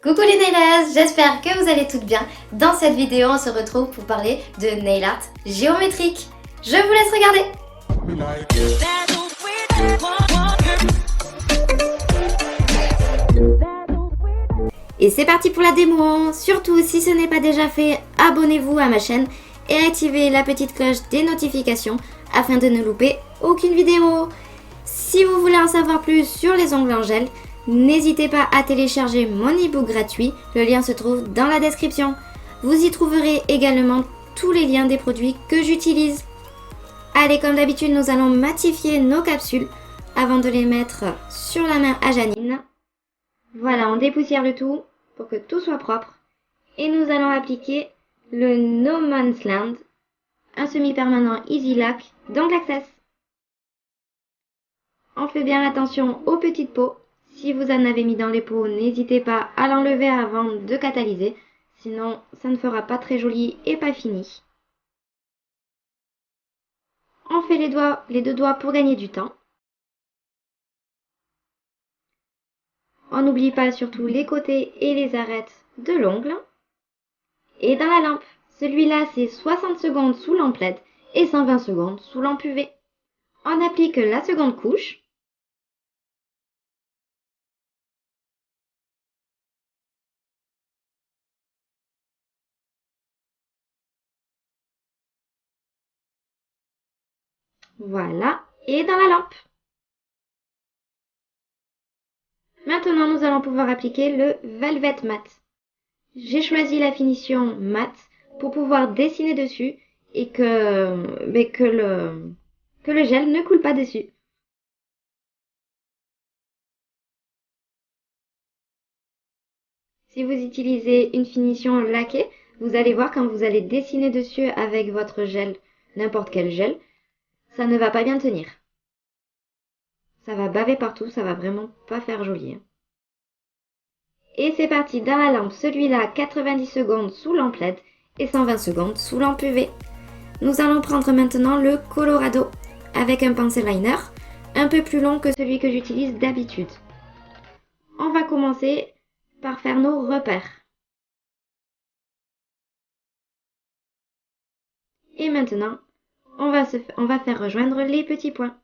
Coucou les nailers, j'espère que vous allez toutes bien. Dans cette vidéo, on se retrouve pour parler de nail art géométrique. Je vous laisse regarder. Et c'est parti pour la démo. Surtout, si ce n'est pas déjà fait, abonnez-vous à ma chaîne et activez la petite cloche des notifications afin de ne louper aucune vidéo. Si vous voulez en savoir plus sur les ongles en gel, n'hésitez pas à télécharger mon e-book gratuit, le lien se trouve dans la description. Vous y trouverez également tous les liens des produits que j'utilise. Allez, comme d'habitude, nous allons matifier nos capsules avant de les mettre sur la main à Janine. Voilà, on dépoussière le tout pour que tout soit propre. Et nous allons appliquer le No Man's Land, un semi-permanent Easy Lac d'Angle Access. On fait bien attention aux petites peaux. Si vous en avez mis dans les pots, n'hésitez pas à l'enlever avant de catalyser, sinon ça ne fera pas très joli et pas fini. On fait les deux doigts pour gagner du temps. On n'oublie pas surtout les côtés et les arêtes de l'ongle. Et dans la lampe, celui-là c'est 60 secondes sous lampe LED et 120 secondes sous lampe UV. On applique la seconde couche. Voilà, et dans la lampe. Maintenant, nous allons pouvoir appliquer le Velvet Matte. J'ai choisi la finition matte pour pouvoir dessiner dessus et que le gel ne coule pas dessus. Si vous utilisez une finition laquée, vous allez voir quand vous allez dessiner dessus avec votre gel, n'importe quel gel, ça ne va pas bien tenir. Ça va baver partout, ça va vraiment pas faire joli. Et c'est parti, dans la lampe, celui-là 90 secondes sous lampe LED et 120 secondes sous lampe UV. Nous allons prendre maintenant le Colorado avec un pencil liner un peu plus long que celui que j'utilise d'habitude. On va commencer par faire nos repères. Et maintenant, on va faire rejoindre les petits points.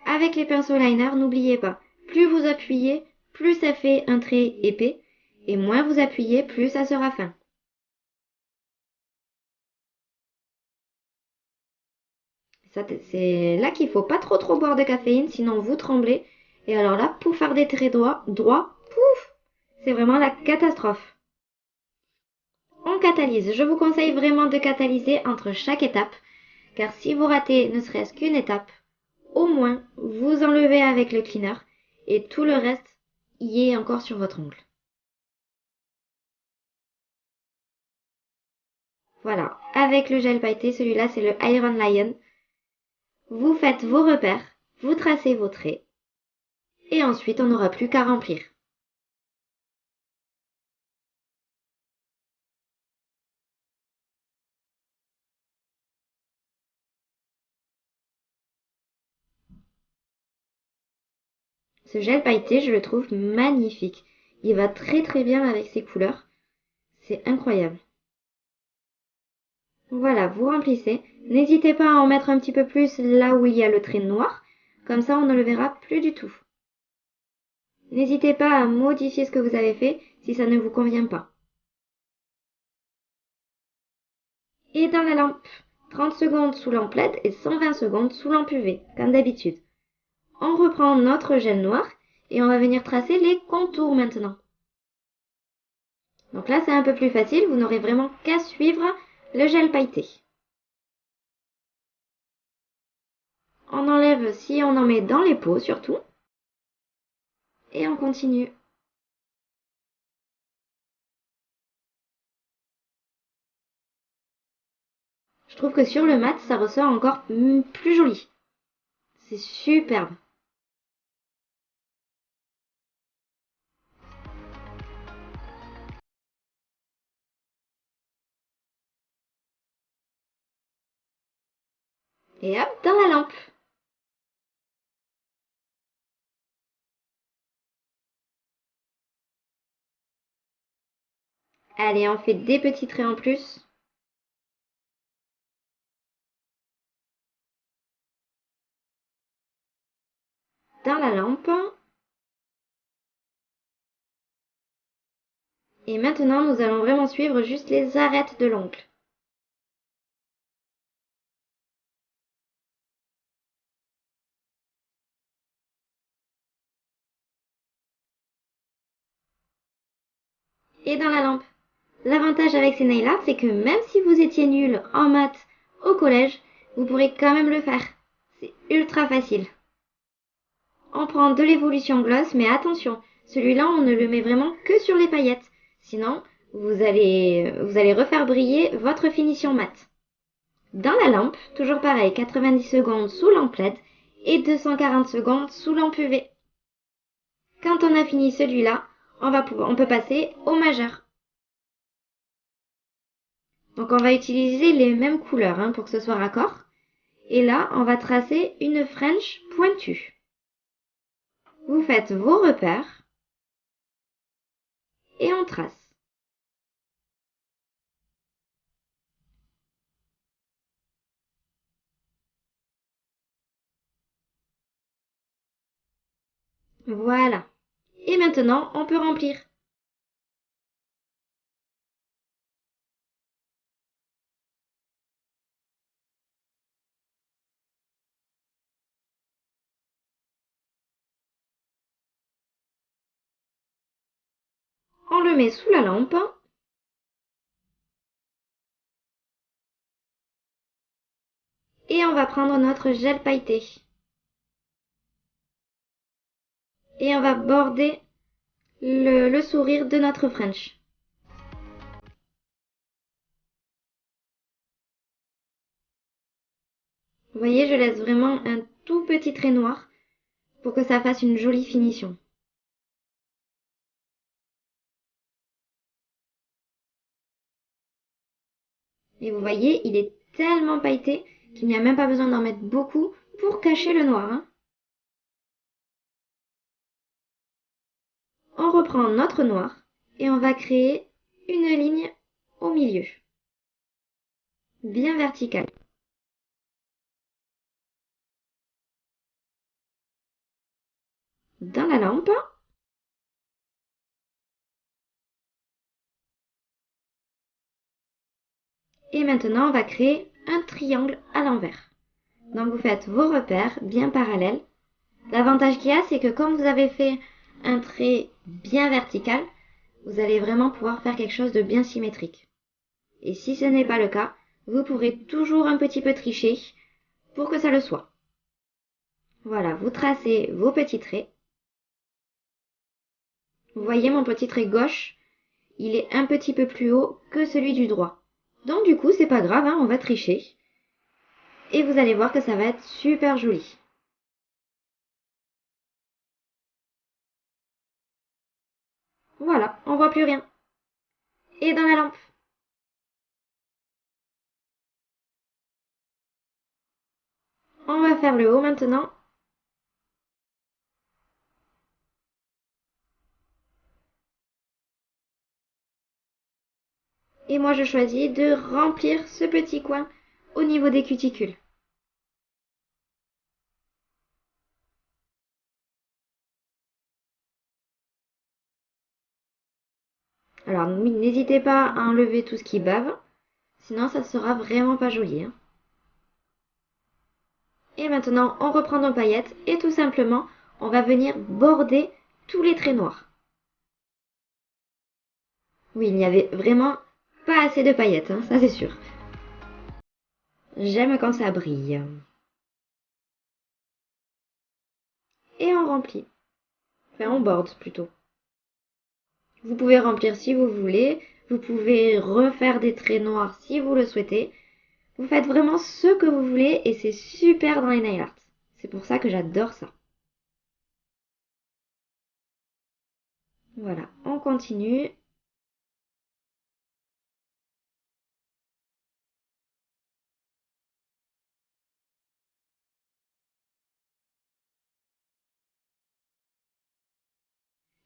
Avec les pinceaux liner, n'oubliez pas, plus vous appuyez, plus ça fait un trait épais, et moins vous appuyez, plus ça sera fin. C'est là qu'il ne faut pas trop boire de caféine, sinon vous tremblez. Et alors là, pour faire des traits droits, pouf, c'est vraiment la catastrophe. On catalyse. Je vous conseille vraiment de catalyser entre chaque étape, car si vous ratez ne serait-ce qu'une étape, au moins vous enlevez avec le cleaner et tout le reste y est encore sur votre ongle. Voilà, avec le gel pailleté, celui-là c'est le Iron Lion. Vous faites vos repères, vous tracez vos traits et ensuite on n'aura plus qu'à remplir. Ce gel pailleté, je le trouve magnifique. Il va très bien avec ces couleurs. C'est incroyable. Voilà, vous remplissez. N'hésitez pas à en mettre un petit peu plus là où il y a le trait noir. Comme ça, on ne le verra plus du tout. N'hésitez pas à modifier ce que vous avez fait si ça ne vous convient pas. Et dans la lampe, 30 secondes sous lampe LED et 120 secondes sous lampe UV, comme d'habitude. On reprend notre gel noir et on va venir tracer les contours maintenant. Donc là, c'est un peu plus facile, vous n'aurez vraiment qu'à suivre le gel pailleté. On enlève si on en met dans les pots surtout. Et on continue. Je trouve que sur le mat, ça ressort encore plus joli. C'est superbe. Et hop, dans la lampe. Allez, on fait des petits traits en plus. Dans la lampe. Et maintenant, nous allons vraiment suivre juste les arêtes de l'ongle. Et dans la lampe. L'avantage avec ces nail art, c'est que même si vous étiez nul en maths au collège, vous pourrez quand même le faire. C'est ultra facile. On prend de l'évolution gloss, mais attention, celui-là, on ne le met vraiment que sur les paillettes. Sinon, vous allez refaire briller votre finition mat. Dans la lampe, toujours pareil, 90 secondes sous lampe LED et 240 secondes sous lampe UV. Quand on a fini celui-là, on peut passer au majeur. Donc on va utiliser les mêmes couleurs pour que ce soit raccord. Et là, on va tracer une French pointue. Vous faites vos repères et on trace. Voilà. Et maintenant, on peut remplir. On le met sous la lampe. Et on va prendre notre gel pailleté. Et on va border le sourire de notre French. Vous voyez, je laisse vraiment un tout petit trait noir pour que ça fasse une jolie finition. Et vous voyez, il est tellement pailleté qu'il n'y a même pas besoin d'en mettre beaucoup pour cacher le noir. On reprend notre noir et on va créer une ligne au milieu, bien verticale. Dans la lampe. Et maintenant, on va créer un triangle à l'envers. Donc vous faites vos repères bien parallèles. L'avantage qu'il y a, c'est que comme vous avez fait un trait bien vertical, vous allez vraiment pouvoir faire quelque chose de bien symétrique. Et si ce n'est pas le cas, vous pourrez toujours un petit peu tricher pour que ça le soit. Voilà, vous tracez vos petits traits. Vous voyez mon petit trait gauche, il est un petit peu plus haut que celui du droit. Donc du coup, c'est pas grave, on va tricher. Et vous allez voir que ça va être super joli. Voilà, on voit plus rien. Et dans la lampe. On va faire le haut maintenant. Et moi, je choisis de remplir ce petit coin au niveau des cuticules. Alors, n'hésitez pas à enlever tout ce qui bave, sinon ça sera vraiment pas joli. Et maintenant, on reprend nos paillettes et tout simplement, on va venir border tous les traits noirs. Oui, il n'y avait vraiment pas assez de paillettes, ça c'est sûr. J'aime quand ça brille. Et on remplit. Enfin, on borde plutôt. Vous pouvez remplir si vous voulez. Vous pouvez refaire des traits noirs si vous le souhaitez. Vous faites vraiment ce que vous voulez et c'est super dans les nail art. C'est pour ça que j'adore ça. Voilà, on continue.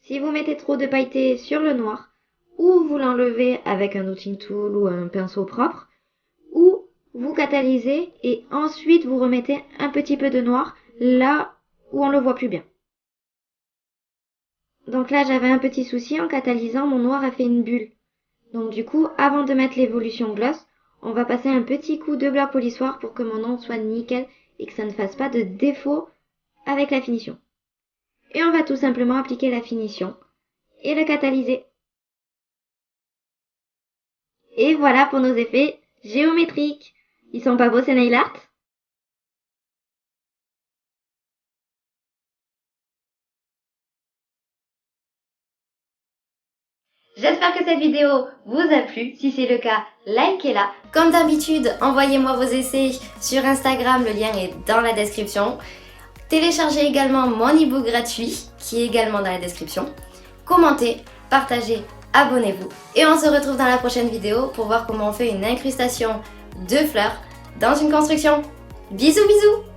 Si vous mettez trop de pailleté sur le noir, ou vous l'enlevez avec un notching tool ou un pinceau propre, ou vous catalysez et ensuite vous remettez un petit peu de noir là où on le voit plus bien. Donc là, j'avais un petit souci, en catalysant, mon noir a fait une bulle. Donc du coup, avant de mettre l'évolution gloss, on va passer un petit coup de bloc polissoir pour que mon ongle soit nickel et que ça ne fasse pas de défaut avec la finition. Et on va tout simplement appliquer la finition et le catalyser. Et voilà pour nos effets géométriques. Ils sont pas beaux ces nail art? J'espère que cette vidéo vous a plu. Si c'est le cas, likez-la. Comme d'habitude, envoyez-moi vos essais sur Instagram, le lien est dans la description. Téléchargez également mon e-book gratuit qui est également dans la description. Commentez, partagez, abonnez-vous. Et on se retrouve dans la prochaine vidéo pour voir comment on fait une incrustation de fleurs dans une construction. Bisous bisous!